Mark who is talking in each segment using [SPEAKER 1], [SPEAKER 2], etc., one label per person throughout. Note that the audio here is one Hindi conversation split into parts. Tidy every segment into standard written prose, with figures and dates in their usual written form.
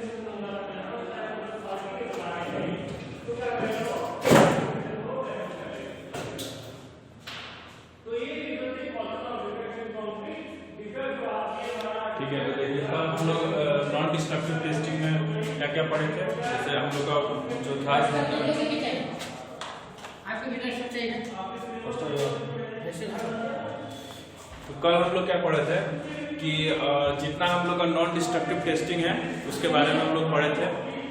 [SPEAKER 1] ठीक है, तो देखिए हम लोग नॉन डिस्ट्रक्टिव टेस्टिंग में क्या क्या पढ़े थे। जैसे हम लोग का जो था तो कल हम लोग क्या पढ़े थे कि जितना हम लोग का नॉन डिस्ट्रक्टिव टेस्टिंग है उसके बारे में हम लोग पढ़े थे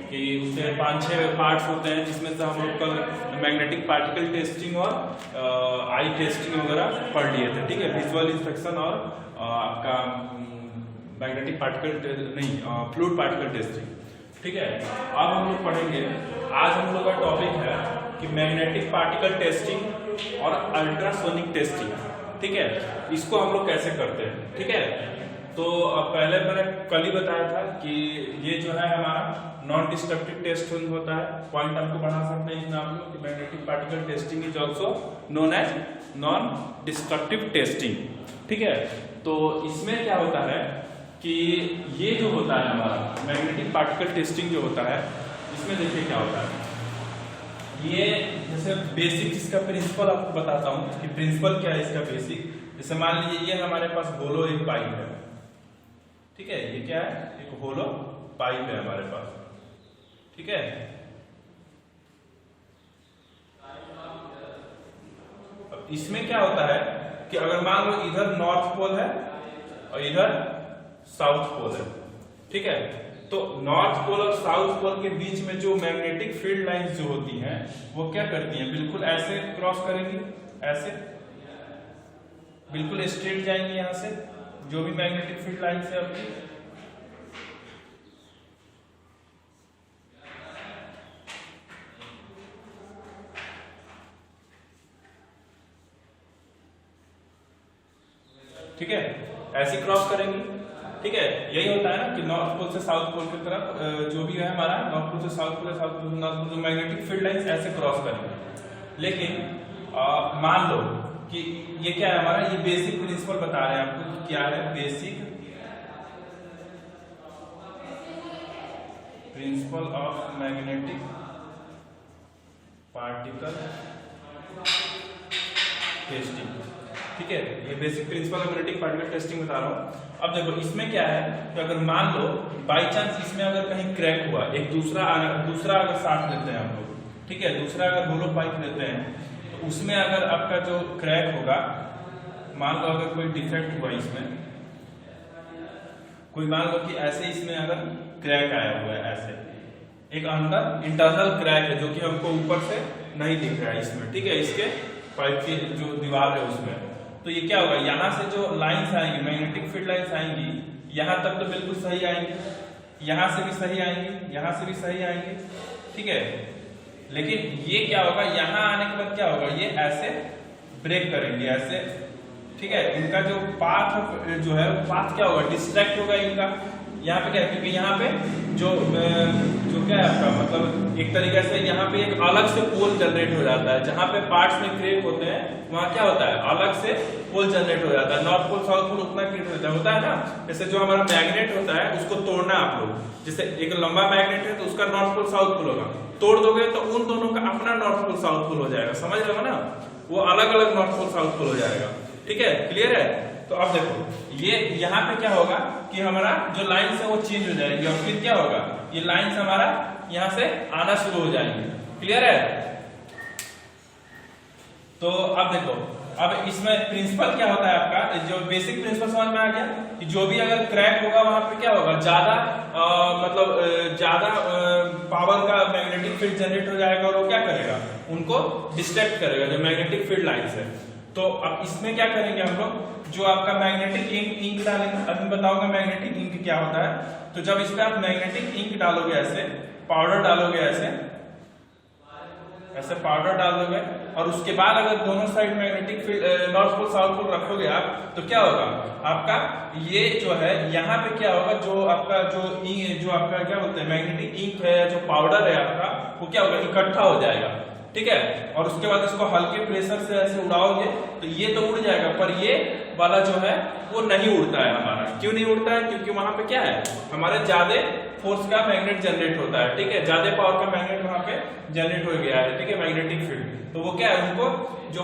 [SPEAKER 1] कि उसके 5-6 पार्ट्स होते हैं, जिसमें से हम लोग कल मैग्नेटिक पार्टिकल टेस्टिंग और आई टेस्टिंग वगैरह पढ़ लिए थे। ठीक है, विजुअल इंस्पेक्शन और आपका मैग्नेटिक पार्टिकल नहीं फ्लूइड पार्टिकल टेस्टिंग। ठीक है, अब हम लोग पढ़ेंगे, आज हम लोग का टॉपिक है कि मैग्नेटिक पार्टिकल टेस्टिंग और अल्ट्रासोनिक टेस्टिंग। ठीक है, इसको हम लोग कैसे करते हैं। ठीक है, तो पहले मैंने कल ही बताया था कि ये जो है हमारा नॉन डिस्ट्रक्टिव टेस्टिंग होता है। पॉइंट आपको बढ़ा सकते हैं इसमें आप लोग कि magnetic particle testing is also known as non destructive testing. ठीक है, तो इसमें क्या होता है कि ये जो होता है हमारा मैग्नेटिक पार्टिकल टेस्टिंग जो होता है, इसमें देखिए क्या होता है। ये जैसे बेसिक इसका प्रिंसिपल आपको बताता हूँ कि प्रिंसिपल क्या है इसका बेसिक। जैसे मान लीजिए ये हमारे पास होलो एक पाइप है। ठीक है, ये क्या है, एक होलो पाइप है हमारे पास। ठीक है, अब इसमें क्या होता है कि अगर मान लो इधर नॉर्थ पोल है और इधर साउथ पोल है। ठीक है, तो नॉर्थ पोल और साउथ पोल के बीच में जो मैग्नेटिक फील्ड लाइंस जो होती हैं वो क्या करती हैं, बिल्कुल ऐसे क्रॉस करेंगी, ऐसे बिल्कुल स्ट्रेट जाएंगी यहां से जो भी मैग्नेटिक फील्ड लाइंस है आपकी। ठीक है, ऐसे क्रॉस करेंगी। ठीक है, यही होता है ना कि नॉर्थ पोल से साउथ पोल की तरफ जो भी है हमारा नॉर्थ पोल से साउथ पोल, साउथ पोल से नॉर्थ पोल, जो मैग्नेटिक फील्ड लाइंस ऐसे क्रॉस करेंगे। लेकिन मान लो कि ये क्या है हमारा, ये बेसिक प्रिंसिपल बता रहे हैं आपको कि क्या है basic principle of magnetic particle testing. ठीक है, ये basic principle of magnetic particle testing बता रहा हूं। अब देखो इसमें क्या है कि अगर मान लो बाई चांस इसमें अगर कहीं क्रैक हुआ, एक दूसरा अगर साथ लेते हैं हम लोग। ठीक है, दूसरा अगर होलो पाइप लेते हैं तो उसमें अगर आपका जो क्रैक होगा, मान लो अगर कोई डिफेक्ट हुआ इसमें, कोई मान लो कि ऐसे इसमें अगर क्रैक आया हुआ है, ऐसे एक अंदर इंटरनल क्रैक है जो कि हमको ऊपर से नहीं दिख रहा है इसमें। ठीक है, इसके पाइप की जो दीवार है उसमें, तो ये क्या होगा, यहाँ से जो लाइंस आएंगी मैग्नेटिक फील्ड लाइंस आएंगी, यहाँ तक तो बिल्कुल सही आएंगी, यहाँ से भी सही आएंगी, यहाँ से भी सही आएंगी। ठीक है, लेकिन ये क्या होगा, यहाँ आने के बाद क्या होगा, ये ऐसे ब्रेक करेंगे ऐसे। ठीक है, इनका जो पाथ जो है पाथ क्या होगा, डिस्ट्रैक्ट होगा इनका। यहाँ पे क्या है, क्योंकि यहाँ पे जो क्या है आपका मतलब एक तरीके से यहाँ पे एक अलग से पोल जनरेट हो जाता है। जहाँ पे पार्ट्स में क्रैक होते हैं वहाँ क्या होता है, अलग से पोल जनरेट हो जाता है। नॉर्थ पोल साउथ पोल उतना क्रिएट होता है ना। जैसे जो हमारा मैग्नेट होता है उसको तोड़ना आप लोग, जैसे एक लंबा मैग्नेट है तो उसका नॉर्थ पोल साउथ पोल होगा, तोड़ दोगे तो उन दोनों का अपना नॉर्थ पोल साउथ पोल हो जाएगा। समझ रहे हो ना, वो अलग अलग नॉर्थ पोल साउथ पोल हो जाएगा। ठीक है, क्लियर है। तो अब देखो ये यहाँ पे क्या होगा कि हमारा जो लाइन्स है वो चेंज हो जाएगी और फिर क्या होगा, ये लाइन्स हमारा यहाँ से आना शुरू हो जाएंगे। क्लियर है। तो अब देखो, अब इसमें प्रिंसिपल क्या होता है आपका, जो बेसिक प्रिंसिपल समझ में आ गया कि जो भी अगर क्रैक होगा वहां पे क्या होगा, ज्यादा पावर का मैग्नेटिक फील्ड जनरेट हो जाएगा और वो क्या करेगा, उनको डिस्ट्रैक्ट करेगा जो मैग्नेटिक फील्ड लाइंस है। तो अब इसमें क्या करेंगे हम लोग, जो आपका मैग्नेटिक इंक डालेंगे। अब मैं बताऊंगा मैग्नेटिक इंक क्या होता है। तो जब इस पे आप मैग्नेटिक इंक डालोगे, ऐसे पाउडर डालोगे, ऐसे पाउडर डाल दोगे और उसके बाद अगर दोनों side magnetic field north pole south pole रखोगे आप, तो क्या होगा आपका, ये जो है यहाँ पे क्या होगा, जो आपका जो आपका क्या बोलते हैं मैग्नेटिक इंक है, जो पाउडर है आपका, वो क्या होगा, इकट्ठा हो जाएगा। ठीक है, और उसके बाद इसको हल्के प्रेशर से ऐसे उड़ाओगे तो ये तो उड़ जाएगा, पर ये वाला जो है वो नहीं उड़ता है हमारा। क्यों नहीं उड़ता है, क्योंकि वहां पे क्या है, हमारे ज्यादा फोर्स का मैग्नेट जनरेट होता है, ठीक है, ज्यादा पावर का मैग्नेट वहां पे जनरेट हो गया है, ठीक है, मैग्नेटिक फील्ड। तो वो क्या है, उनको जो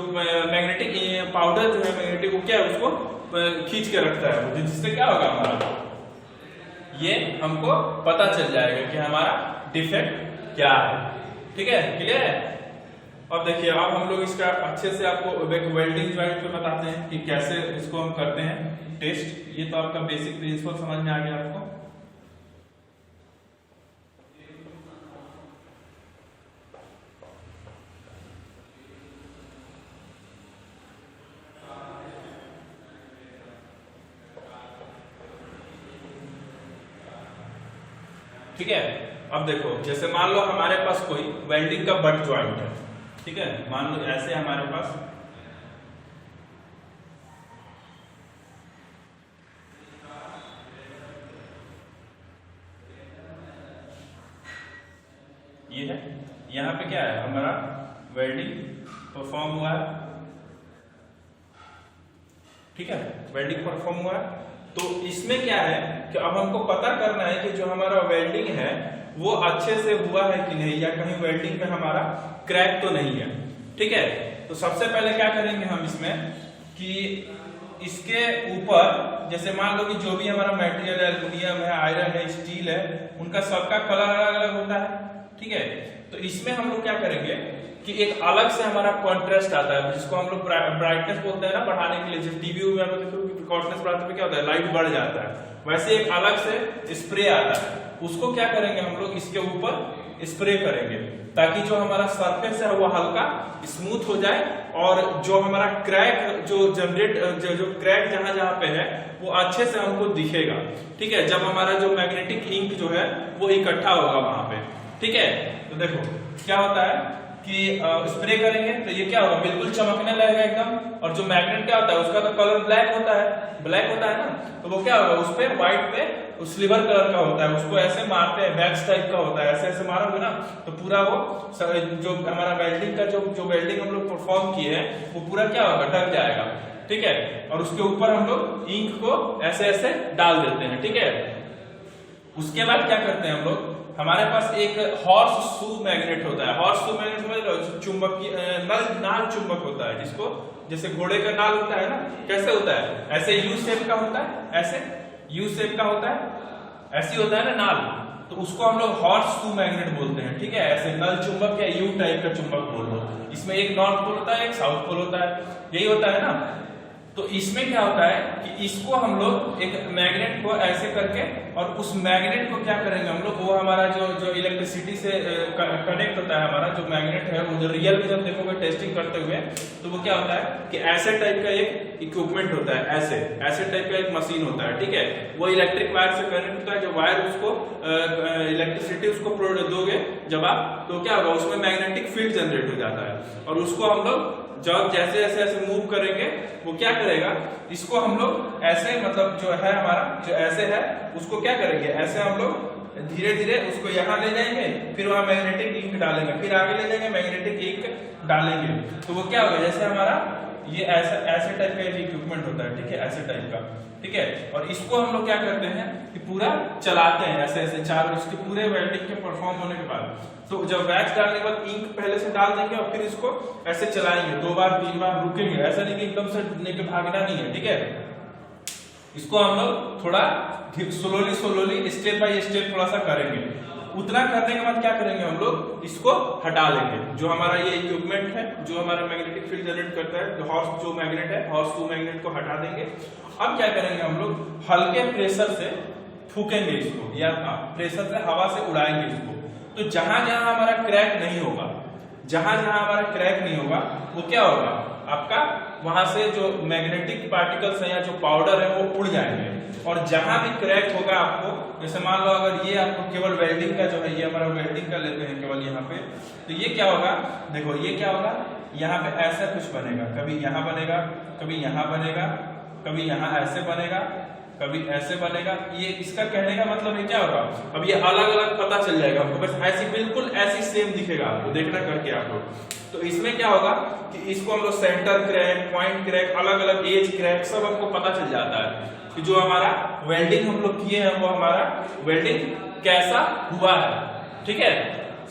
[SPEAKER 1] मैग्नेटिक पाउडर जो है मैग्नेटिक, वो क्या है, उसको खींच के रखता है, जिससे क्या होगा हमारा, ये हमको पता चल जाएगा कि हमारा डिफेक्ट क्या है, ठीक है, क्लियर है। अब देखिए, अब हम लोग इसका अच्छे से आपको वेल्डिंग जॉइंट पे बताते हैं कि कैसे इसको हम करते हैं टेस्ट। ये तो आपका बेसिक प्रिंसिपल समझ में आ गया आपको। ठीक है, अब देखो, जैसे मान लो हमारे पास कोई वेल्डिंग का बट ज्वाइंट है, ठीक है, मान लो ऐसे हमारे पास ये है, यहाँ पे क्या है, हमारा वेल्डिंग परफॉर्म हुआ है, ठीक है, वेल्डिंग परफॉर्म हुआ है। तो इसमें क्या है कि अब हमको पता करना है कि जो हमारा वेल्डिंग है वो अच्छे से हुआ है कि नहीं, या कहीं वेल्डिंग में हमारा क्रैक तो नहीं है, ठीक है। तो सबसे पहले क्या करेंगे हम इसमें कि इसके ऊपर, जैसे मान लो कि जो भी हमारा मटेरियल है, एल्युमिनियम है, आयरन है, स्टील है, उनका सबका कलर अलग अलग होता है, ठीक है। तो इसमें हम लोग क्या करेंगे कि एक अलग से हमारा कॉन्ट्रास्ट आता है, जिसको हम लोग ब्राइटनेस बोलते हैं ना, बढ़ाने के लिए। जैसे टीवी में आप देखो कॉन्ट्रास्ट बढ़ाते पे क्या होता है, लाइट बढ़ जाता है, वैसे एक अलग से स्प्रे आता है, उसको क्या करेंगे हम लोग इसके ऊपर स्प्रे करेंगे, ताकि जो हमारा सरफेस है वो हल्का स्मूथ हो जाए, और जो हमारा क्रैक जो जनरेट जो क्रैक जहां जहां पे है वो अच्छे से हमको दिखेगा, ठीक है, जब हमारा जो मैग्नेटिक इंक जो है वो इकट्ठा होगा वहां पे, ठीक है। तो देखो क्या होता है कि स्प्रे करेंगे तो ये क्या होगा, बिल्कुल चमकने लगेगा एकदम, और जो मैग्नेट क्या होता है उसका तो कलर ब्लैक होता है ना, तो वो क्या होगा, उस पे व्हाइट पे सिल्वर कलर का होता है, उसको ऐसे मारते हैं, वैक्स टाइप का होता है, ऐसे ऐसे मारोगे ना तो पूरा वो जो हमारा वेल्डिंग का जो वेल्डिंग हम लोग परफॉर्म किए हैं वो पूरा क्या होगा, ढक जाएगा, ठीक है। और उसके ऊपर हम लोग इंक को ऐसे ऐसे डाल देते हैं, ठीक है। उसके बाद क्या करते हैं हम लोग, हमारे पास एक हॉर्स शू मैग्नेट होता है, हॉर्स शू मैग्नेट समझ लो, चुंबक की नाल चुंबक होता है, जिसको जैसे घोड़े का नाल होता है ना, कैसे होता है, ऐसे यू शेप का होता है, ऐसे यू शेप का होता है, ऐसी होता है ना नाल, तो उसको हम लोग हॉर्स शू मैग्नेट बोलते हैं, ठीक है। ऐसे नल चुंबक या यू टाइप का चुंबक बोल लो, इसमें एक नॉर्थ पोल होता है, एक साउथ पोल होता है, यही होता है ना। तो इसमें क्या होता है कि इसको हम लोग एक मैग्नेट को ऐसे करके, और उस मैग्नेट को क्या करेंगे हम लोग, वो हमारा जो इलेक्ट्रिसिटी से कनेक्ट होता है, हमारा जो मैग्नेट है वो जो रियल में जब देखोगे टेस्टिंग करते हुए, तो वो क्या होता है कि ऐसे टाइप का एक इक्विपमेंट होता है, ऐसे टाइप का एक मशीन होता है, ठीक है। वो इलेक्ट्रिक वायर से कनेक्ट होता है, जो वायर उसको इलेक्ट्रिसिटी उसको दोगे जब आप, तो क्या होगा, उसमें मैग्नेटिक फील्ड जनरेट हो जाता है, और उसको हम लोग जब जैसे ऐसे ऐसे मूव करेंगे वो क्या करेगा, इसको हम लोग ऐसे, मतलब जो है हमारा जो ऐसे है उसको क्या करेंगे, ऐसे हम लोग धीरे धीरे उसको यहाँ ले जाएंगे, फिर वहां मैग्नेटिक इंक डालेंगे, फिर आगे ले जाएंगे मैग्नेटिक इंक डालेंगे, तो वो क्या होगा, जैसे हमारा ये ऐसे टाइप का इक्विपमेंट होता है, ठीक है, ऐसे टाइप का, ठीक है। और इसको हम लोग क्या करते हैं कि पूरा चलाते हैं ऐसे ऐसे चारों, इसके पूरे वेल्डिंग के परफॉर्म होने के बाद, तो जब वैक्स डालने के बाद इंक पहले से डाल देंगे, और फिर इसको ऐसे चलाएंगे 2 बार 3 बार, रुकेंगे, ऐसा नहीं कि एकदम से लेके भागना नहीं है, ठीक है। इसको हम लोग थोड़ा स्लोली स्टेप बाय स्टेप थोड़ा सा करेंगे। उतना करने के बाद क्या करेंगे हम लोग, इसको हटा लेंगे, जो हमारा ये इक्विपमेंट है जो हमारा मैग्नेटिक फील्ड जनरेट करता है, हॉर्स जो मैग्नेट है, हॉर्स शू मैग्नेट को हटा देंगे। अब क्या करेंगे हम लोग, हल्के प्रेशर से फूकेंगे इसको, या प्रेशर से हवा से उड़ाएंगे इसको, तो जहां जहां हमारा क्रैक नहीं होगा, जहां जहां हमारा क्रैक नहीं होगा, वो क्या होगा, आपका वहां से जो मैग्नेटिक पार्टिकल्स है या जो पाउडर है वो उड़ जाएंगे, और जहां भी क्रैक होगा आपको, जैसे मान लो अगर ये आपको केवल वेल्डिंग का जो है, ये हमारा वेल्डिंग का लेते हैं केवल यहाँ पे, तो ये क्या होगा, देखो ये क्या होगा, यहाँ पे ऐसा कुछ बनेगा, कभी यहाँ बनेगा, कभी यहाँ बनेगा, कभी यहाँ ऐसे बनेगा, कभी ऐसे बनेगा। ये इसका कहने का मतलब है क्या होगा, अब ये अलग अलग पता चल जाएगा आपको, बस ऐसी बिल्कुल ऐसी सेम दिखेगा आपको, देखना करके आप लोग। तो इसमें क्या होगा कि इसको हम लोग सेंटर क्रैक, पॉइंट क्रैक, अलग अलग एज क्रैक सब हमको पता चल जाता है कि जो हमारा वेल्डिंग हम लोग किए हैं वो हमारा वेल्डिंग कैसा हुआ है, ठीक है,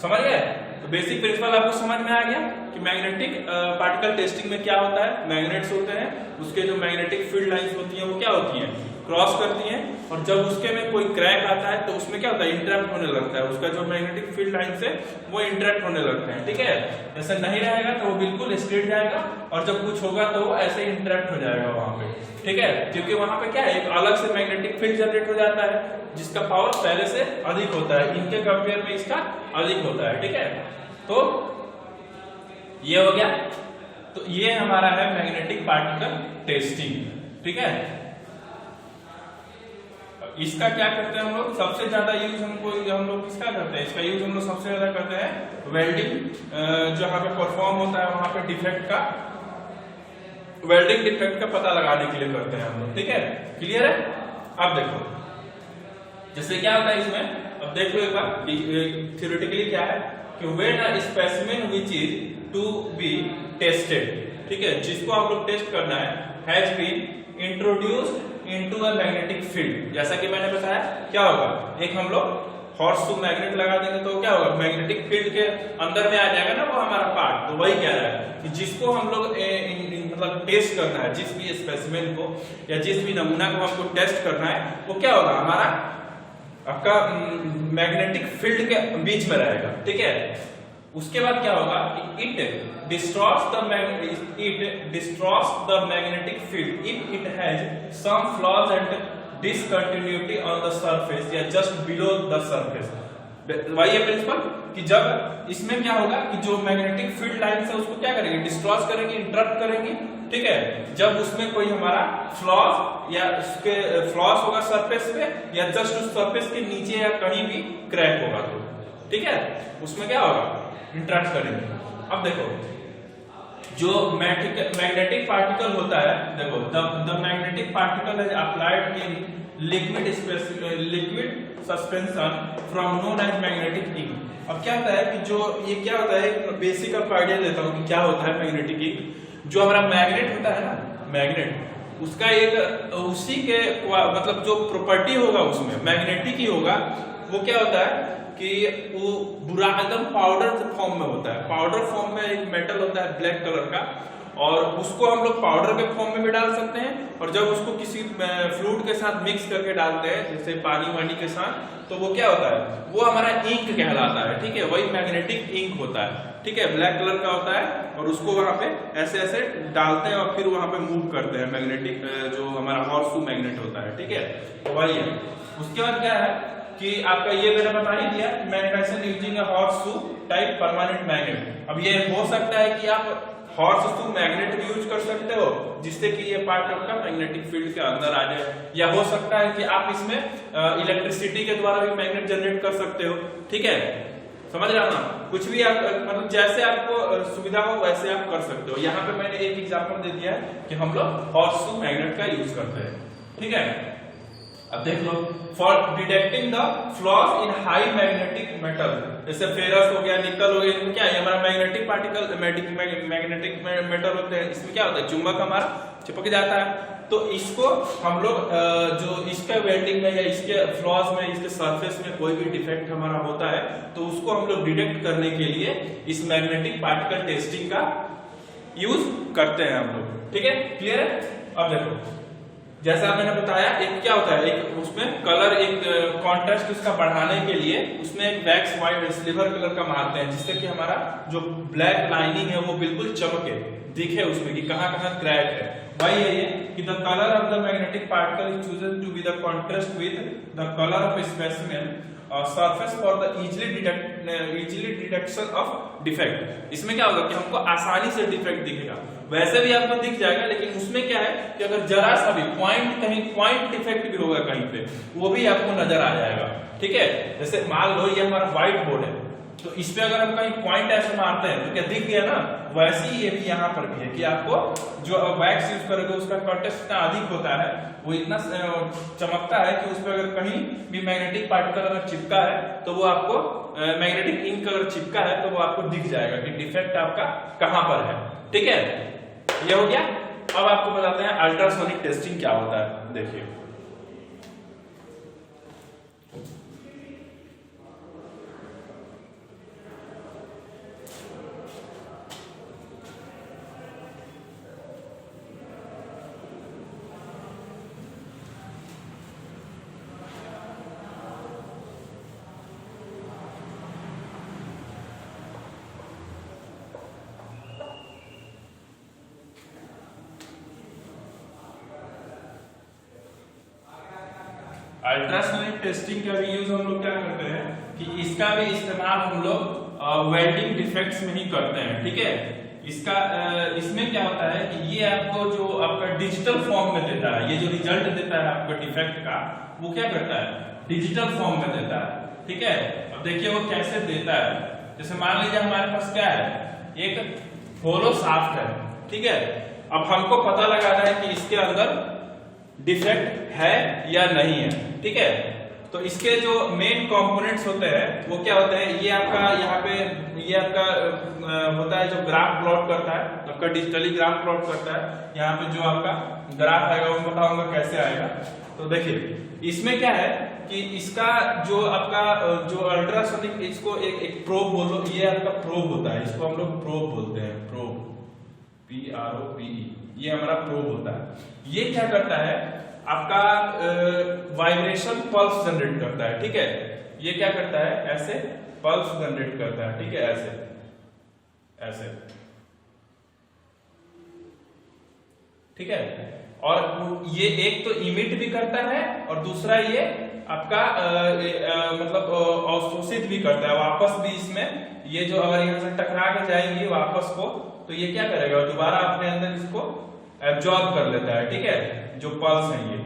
[SPEAKER 1] समझ गए। तो बेसिक प्रिंसिपल आपको समझ में आ गया कि मैग्नेटिक पार्टिकल टेस्टिंग में क्या होता है। मैग्नेट्स होते हैं, उसके जो मैग्नेटिक फील्ड लाइंस होती हैं वो क्या होती हैं, क्रॉस करती हैं, और जब उसके में कोई क्रैक आता है तो उसमें क्या होता है, इंटरप्ट होने लगता है, उसका जो मैग्नेटिक फील्ड लाइन से वो इंटरप्ट होने लगते हैं, ठीक है। जैसे नहीं रहेगा तो वो बिल्कुल स्ट्रेट जाएगा, और जब कुछ होगा तो वो ऐसे ही इंटरप्ट हो जाएगा वहां पे, ठीक है, क्योंकि वहां पे क्या है, एक अलग से मैग्नेटिक फील्ड जनरेट हो जाता है जिसका पावर पहले से अधिक होता है, इनके कंपेयर में इसका अधिक होता है, ठीक है। तो ये हो गया। तो ये हमारा है मैग्नेटिक पार्टिकल टेस्टिंग, ठीक है। इसका क्या करते हैं हम लोग, सबसे ज्यादा यूज हम लोग किसका करते हैं, इसका यूज हम लोग सबसे ज्यादा करते हैं वेल्डिंग, जहां पे परफॉर्म होता है वहां पे डिफेक्ट का, वेल्डिंग डिफेक्ट का पता लगाने के लिए करते हैं हम लोग, ठीक है, क्लियर है। अब देखो जैसे क्या होता है इसमें, अब देखो एक बार थ्योरेटिकली क्या है कि when a specimen which is to be tested, ठीक है, जिसको आप लोग टेस्ट करना है, has been introduced into a magnetic field. जैसा कि मैंने बताया क्या होगा, एक हम लोग हॉर्स मैग्नेट लगा देंगे तो क्या होगा, मैग्नेटिक फील्ड के अंदर में आ जाएगा ना वो हमारा पार्ट। तो वही कह रहा है कि जिसको हम लोग मतलब टेस्ट करना है, जिस भी स्पेसिमेन को या जिस भी नमूना को हमको टेस्ट करना है, वो क्या होगा, हमारा आपका मैग्नेटिक फील्ड के बीच में रहेगा, ठीक है। उसके बाद क्या होगा कि it destroys the magnetic field if it has some flaws and discontinuity on the surface या just below the surface। वही है प्रिंसिपल कि जब इसमें क्या होगा कि जो मैग्नेटिक फील्ड लाइन है उसको क्या करेंगे, डिस्ट्रॉय करेंगे, इंटरप्ट करेंगे, ठीक है, जब उसमें कोई हमारा फ्लॉज या उसके फ्लॉज होगा सरफेस पे या जस्ट उस सरफेस के नीचे या कहीं भी क्रैक होगा तो, ठीक है, उसमें क्या होगा, इंटरप्ट करेंगे। अब देखो जो मैग्नेटिक पार्टिकल होता है, देखो the magnetic particle is applied in liquid suspension from known as magnetic ink. अब क्या होता है कि जो ये क्या होता है, बेसिक ऑफ आइडिया देता हूं कि क्या होता है मैग्नेटिक इंक। जो हमारा मैग्नेट होता है ना, मैग्नेट उसका एक उसी के मतलब जो प्रॉपर्टी होगा उसमें मैग्नेटिक ही होगा, वो क्या होता है कि वो बुरा एकदम पाउडर फॉर्म में होता है। पाउडर फॉर्म में एक मेटल होता है ब्लैक कलर का, और उसको हम लोग पाउडर के फॉर्म में भी डाल सकते हैं, और जब उसको किसी फ्लूइड के साथ मिक्स करके डालते हैं जैसे पानी वानी के साथ, तो वो क्या होता है, वो हमारा इंक कहलाता है, ठीक है, वही मैग्नेटिक इंक होता है, ठीक है, ब्लैक कलर का होता है, और उसको वहां पे ऐसे ऐसे डालते हैं और फिर वहां पे मूव करते हैं, मैग्नेटिक जो हमारा हॉर्सशू मैग्नेट होता है, ठीक है, तो वही है। उसके बाद क्या है कि आपका ये मैंने बता ही दिया, magnetization using a horseshoe type permanent magnet. अब ये हो सकता है कि आप हॉर्सशू मैग्नेट भी यूज कर सकते हो जिससे कि ये पार्ट आपका मैग्नेटिक फील्ड के अंदर आ जाए, या हो सकता है कि आप इसमें इलेक्ट्रिसिटी के द्वारा भी मैग्नेट जनरेट कर सकते हो, ठीक है, समझ रहे हो ना, कुछ भी आप मतलब जैसे आपको सुविधा हो वैसे आप कर सकते हो। यहाँ पे मैंने एक एग्जांपल दे दिया है कि हम लोग हॉर्सशू मैग्नेट का यूज करते हैं, ठीक है। अब देख लो, for detecting the flaws in high magnetic metal, जैसे फेरस हो गया, निकल हो गया, इनमें क्या है, हमारा मैग्नेटिक पार्टिकल मैग्नेटिक मेटल होते हैं, इसमें क्या होता है, चुंबक हमारा चिपक जाता है, तो इसको हम लोग जो इसके वेल्डिंग में या इसके फ्लॉज में, इसके सरफेस में कोई भी डिफेक्ट हमारा होता है तो उसको हम लोग डिटेक्ट करने के लिए इस मैग्नेटिक पार्टिकल टेस्टिंग का यूज करते हैं हम लोग, ठीक है, क्लियर है। अब देखो जैसा मैंने बताया, एक क्या होता है, एक उसमें कलर, एक कॉन्ट्रास्ट उसका बढ़ाने के लिए उसमें एक वैक्स व्हाइट सिल्वर कलर का मारते हैं जिससे कि हमारा जो ब्लैक लाइनिंग है वो बिल्कुल चमके, दिखे उसमें कि कहां कहां क्रैक है। वही है ये कि the colour of the magnetic particle is chosen to be the contrast with the colour of specimen surface for the easily detection of defect. इसमें क्या होगा कि हमको आसानी से डिफेक्ट दिखेगा, वैसे भी आपको दिख जाएगा, लेकिन उसमें क्या है कि अगर जरा सा भी पॉइंट, कहीं पॉइंट डिफेक्ट भी होगा कहीं पे, वो भी आपको नजर आ जाएगा, ठीक है। जैसे मान लो ये हमारा व्हाइट बोर्ड है, तो इस पे अगर हम कहीं पॉइंट ऐसे मारते हैं तो क्या दिख गया ना, वैसे ही ये भी यहाँ पर भी है कि आपको जो वैक्स यूज करोगे उसका कॉन्ट्रास्ट इतना अधिक होता है, वो इतना चमकता है कि उस पर अगर कहीं भी मैग्नेटिक पार्टिकल अगर चिपका है तो वो आपको मैग्नेटिक इंक अगर चिपका है तो वो आपको दिख जाएगा कि डिफेक्ट आपका कहां पर है, ठीक है, ये हो गया। अब आपको बताते हैं अल्ट्रासोनिक टेस्टिंग क्या होता है। देखिए अल्ट्रासोनिक टेस्टिंग का भी यूज हम लोग क्या करते हैं कि इसका भी इस्तेमाल हम लोग वेल्डिंग डिफेक्ट्स में ही करते हैं, ठीक है। इसका इसमें क्या होता है कि ये आपको जो आपका डिजिटल फॉर्म में देता है, ये जो रिजल्ट देता है आपको डिफेक्ट का, वो क्या करता है डिजिटल फॉर्म में देता है, ठीक है। अब देखिए वो कैसे देता है। जैसे मान लीजिए हमारे पास क्या है, एक होलो शाफ्ट है, ठीक है। अब हमको पता लगाना है कि इसके अंदर डिफेक्ट है या नहीं है, ठीक है। तो इसके जो मेन कंपोनेंट्स होते हैं वो क्या होते हैं, ये आपका यहाँ पे ये आपका होता है जो ग्राफ प्लॉट करता है, आपका डिजिटली ग्राफ प्लॉट करता है। यहाँ पे जो आपका ग्राफ आएगा वो बताऊंगा कैसे आएगा। तो देखिए इसमें क्या है कि इसका जो आपका जो अल्ट्रासोनिक, इसको एक प्रोब बोलो, ये आपका प्रोब होता है, इसको हम लोग प्रोब बोलते हैं, प्रोब PROBE, ये हमारा प्रोब होता है। ये क्या करता है आपका वाइब्रेशन पल्स जनरेट करता है, ठीक है। ये क्या करता है ऐसे पल्स जनरेट करता है, ठीक है, ऐसे ऐसे, ठीक है। और ये एक तो इमिट भी करता है और दूसरा ये आपका मतलब अवशोषित भी करता है वापस भी। इसमें ये जो अगर यहाँ से टकरा के जाएंगी वापस को, तो ये क्या करेगा दोबारा अपने अंदर इसको एब्जॉर्ब कर लेता है, ठीक है, जो पल्स है ये।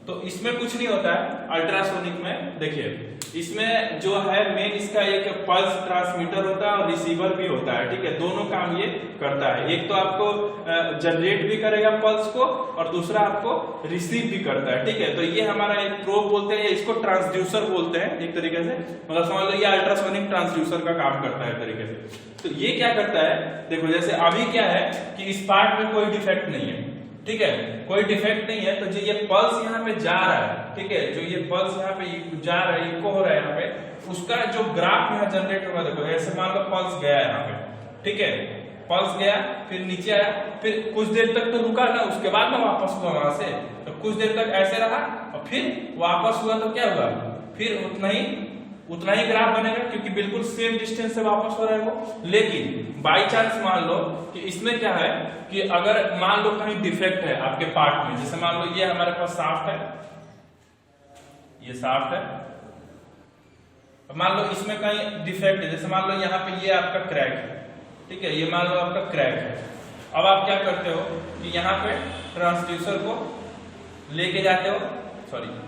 [SPEAKER 1] तो इसमें कुछ नहीं होता है अल्ट्रासोनिक में। देखिए इसमें जो है मेन इसका एक पल्स ट्रांसमीटर होता है और रिसीवर भी होता है, ठीक है। दोनों काम ये करता है, एक तो आपको जनरेट भी करेगा पल्स को और दूसरा आपको रिसीव भी करता है, ठीक है। तो ये हमारा एक प्रोब बोलते हैं, इसको ट्रांसड्यूसर बोलते हैं एक तरीके से, मतलब समझ लो ये अल्ट्रासोनिक ट्रांसड्यूसर का काम करता है एक तरीके से। तो ये क्या करता है, देखो जैसे अभी क्या है कि इस पार्ट में कोई डिफेक्ट नहीं है, ठीक है, कोई डिफेक्ट नहीं है। तो जो ये पल्स यहाँ पे जा रहा है, ठीक है, जो ये पल्स यहाँ पे जा रहा है, इको हो रहा है यहाँ पे, उसका जो ग्राफ यहाँ जनरेट होगा, देखो ऐसे मान लो पल्स गया यहाँ पे, ठीक है, पल्स गया फिर नीचे आया, फिर कुछ देर तक तो रुका ना, उसके बाद में वापस हुआ वहां से, तो कुछ देर तक ऐसे रहा और फिर वापस हुआ, तो क्या हुआ, फिर उतना ही ग्राफ बनेगा क्योंकि बिल्कुल सेम डिस्टेंस से वापस हो रहा है वो। लेकिन बाई चांस मान लो कि इसमें क्या है कि अगर मान लो कहीं डिफेक्ट है आपके पार्ट में, जैसे मान लो ये हमारे पास शाफ्ट है, ये शाफ्ट है, मान लो इसमें कहीं डिफेक्ट है, जैसे मान लो यहाँ पे ये आपका क्रैक है, ठीक है, ये मान लो आपका क्रैक है। अब आप क्या करते हो कि यहाँ पे ट्रांसड्यूसर को लेके जाते हो, सॉरी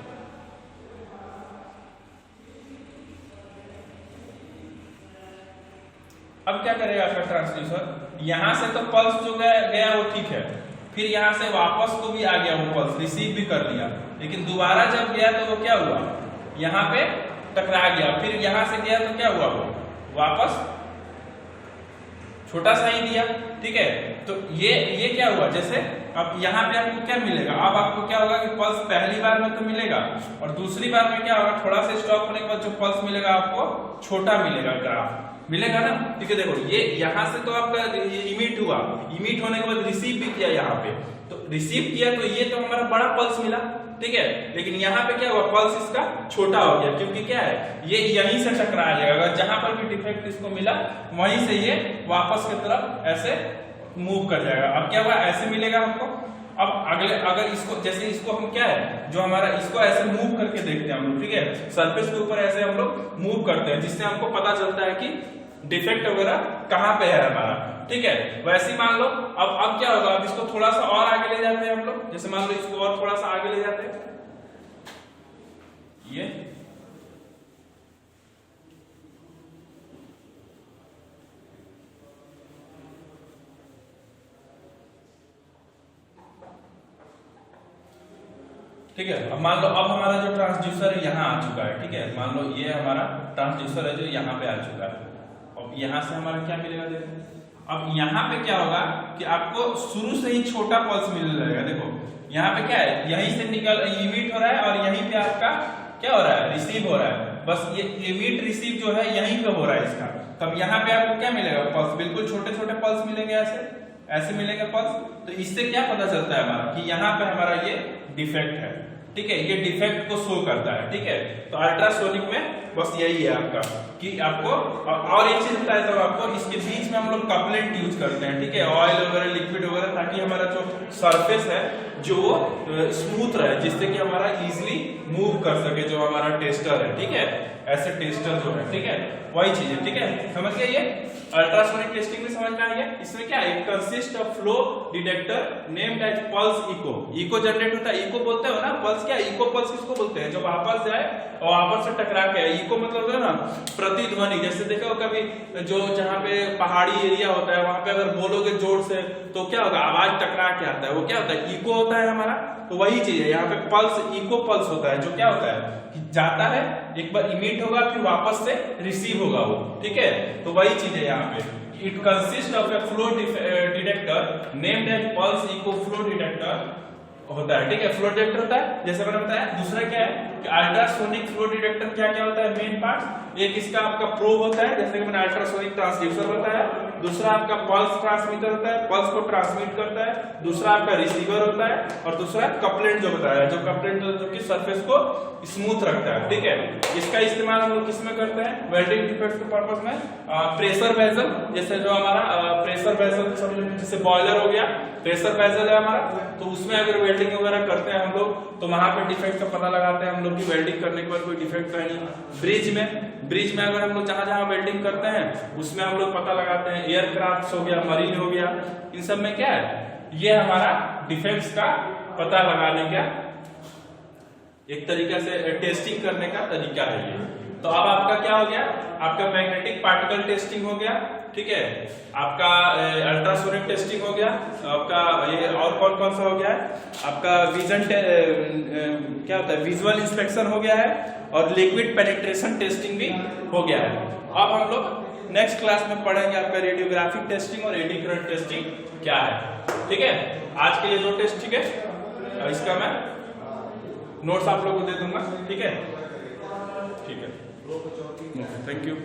[SPEAKER 1] अब क्या करेगा आपका ट्रांसड्यूसर, यहां से तो पल्स जो गया वो ठीक है, फिर यहां से वापस को भी आ गया वो पल्स, रिसीव भी कर लिया, लेकिन दोबारा जब गया तो वो क्या हुआ, यहाँ पे टकरा गया, फिर यहां से गया तो क्या हुआ, वो वापस छोटा सा ही दिया, ठीक है। तो ये क्या हुआ, जैसे अब यहाँ पे आपको क्या मिलेगा, अब आपको क्या होगा कि पल्स पहली बार में तो मिलेगा और दूसरी बार में क्या होगा, थोड़ा सा स्टॉप होने के बाद जो पल्स मिलेगा आपको छोटा मिलेगा, ग्राफ मिलेगा ना, ठीक है। देखो ये यहाँ से तो आपका इमिट हुआ, इमिट होने के बाद रिसीव भी किया, यहाँ पे तो रिसीव किया, तो ये तो हमारा बड़ा पल्स मिला, ठीक है। लेकिन यहाँ पे क्या हुआ, पल्स इसका छोटा हो गया, क्योंकि क्या है ये यहीं से टकरा जाएगा, अगर जहां पर भी डिफेक्ट इसको मिला वहीं से ये वापस की तरफ ऐसे मूव कर जाएगा। अब क्या हुआ, ऐसे मिलेगा हमको। अब अगले अगर इसको, जैसे इसको हम क्या है जो हमारा, इसको ऐसे मूव करके देखते हैं हम लोग, ठीक है, सरफेस के ऊपर ऐसे हम लोग मूव करते हैं, जिससे हमको पता चलता है कि डिफेक्ट वगैरह कहाँ पे है हमारा, ठीक है। वैसे मान लो अब क्या होगा, अब इसको थोड़ा सा और आगे ले जाते हैं हम लोग, जैसे मान लो इसको और थोड़ा सा आगे ले जाते हैं, ये ठीक है। अब मान लो अब हमारा जो ट्रांसड्यूसर है यहाँ आ चुका है, ठीक है, मान लो ये हमारा ट्रांसड्यूसर है जो यहाँ पे आ चुका है। अब यहाँ से हमारा क्या मिलेगा, देखो अब यहाँ पे क्या होगा कि आपको शुरू से ही छोटा पल्स मिलने लगेगा। देखो यहाँ पे क्या है, यहीं से निकल इमिट हो रहा है और यहीं पे आपका क्या हो रहा है, रिसीव हो रहा है, बस ये इमिट रिसीव जो है यहीं पे हो रहा है इसका। तब यहाँ पे आपको क्या मिलेगा, पल्स, बिल्कुल छोटे छोटे पल्स मिलेंगे, ऐसे मिलेगा पल्स। तो इससे क्या पता चलता है हमारा कि यहाँ पे हमारा ये डिफेक्ट है, ठीक है, ये डिफेक्ट को शो करता है, ठीक है। तो अल्ट्रासोनिक में बस यही है आपका कि आपको और एक चीज बताया था आपको, इसके बीच में हम लोग कपलेंट यूज करते हैं, ठीक है, ऑयल वगैरह लिक्विड वगैरह, ताकि हमारा जो सरफेस है जो स्मूथ रहे, जिससे कि हमारा इजीली मूव कर सके जो हमारा टेस्टर है, ठीक है, ऐसे टेस्टर जो है, ठीक है, वही चीज है, ठीक है, समझ गए ये अल्ट्रासोनिक टेस्टिंग में समझ में आ गया। इसमें क्या है, consist of flaw detector named as pulse echo. Echo generate होता है, इको बोलते हो ना, पल्स क्या, इको पल्स किसको बोलते हैं, जब आपस जाए और आपस से टकरा के, इको मतलब है ना प्रतिध्वनि, जैसे देखो कभी जो जहाँ पे पहाड़ी एरिया होता है वहां पे अगर बोलोगे जोर से तो क्या होगा, आवाज टकरा के आता है, वो क्या होता है, इको होता है हमारा। तो वही चीज है यहाँ पे पल्स, इको पल्स होता है, जो क्या होता है जाता है, एक बार इमिट होगा फिर वापस से रिसीव होगा वो, ठीक है, तो वही चीज है यहाँ पे। It consist of a flaw detector named as pulse echo flaw detector होता है, ठीक है, फ्लो डिटेक्टर होता है जैसे मैंने बताया। दूसरा क्या है कि अल्ट्रासोनिक फ्लो डिटेक्टर क्या क्या होता है, मेन पार्ट, एक इसका आपका प्रोब होता है, जैसे कि मैंने अल्ट्रासोनिक ट्रांसड्यूसर बताया। दूसरा आपका पल्स ट्रांसमीटर होता है, पल्स को ट्रांसमिट करता है। दूसरा आपका रिसीवर होता है, और दूसरा कपलेंट जो बताया, जो कपलेंट जो कि सरफेस को स्मूथ रखता है, ठीक है। इसका इस्तेमाल हम लोग किसमें करते हैं, वेल्डिंग डिफेक्ट्स के पर्पस में। प्रेशर वेसल, जैसे जो हमारा प्रेशर वेसल समझो, जैसे बॉयलर हो गया, प्रेशर वेसल है हमारा, तो उसमें अगर वेल्डिंग वगैरह करते हैं हम लोग तो वहां पे डिफेक्ट का पता लगाते हैं हम लोग की वेल्डिंग करने के बाद कोई डिफेक्ट है नहीं। ब्रिज में अगर हम लोग जहां जहां वेल्डिंग करते हैं उसमें हम लोग पता लगाते हैं। एयरक्राफ्ट हो गया, मरीन हो गया, इन सब में क्या है, ये हमारा डिफेक्ट्स का पता लगाने का एक तरीका से टेस्टिंग करने का तरीका है ये। तो अब आपका क्या हो गया, आपका मैग्नेटिक पार्टिकल टेस्टिंग हो गया, ठीक है, आपका अल्ट्रासोनिक टेस्टिंग हो गया, आपका ये और कौन कौन सा हो गया है, आपका विजन क्या होता है, विजुअल इंस्पेक्शन हो गया है, और लिक्विड पेनिट्रेशन टेस्टिंग भी हो गया है। अब हम लोग नेक्स्ट क्लास में पढ़ेंगे आपका रेडियोग्राफिक टेस्टिंग और एडी करंट टेस्टिंग क्या है, ठीक है। आज के लिए 2 टेस्ट, ठीक है, इसका मैं नोट्स आप लोगों को दे दूंगा, ठीक है, ठीक है, थैंक यू।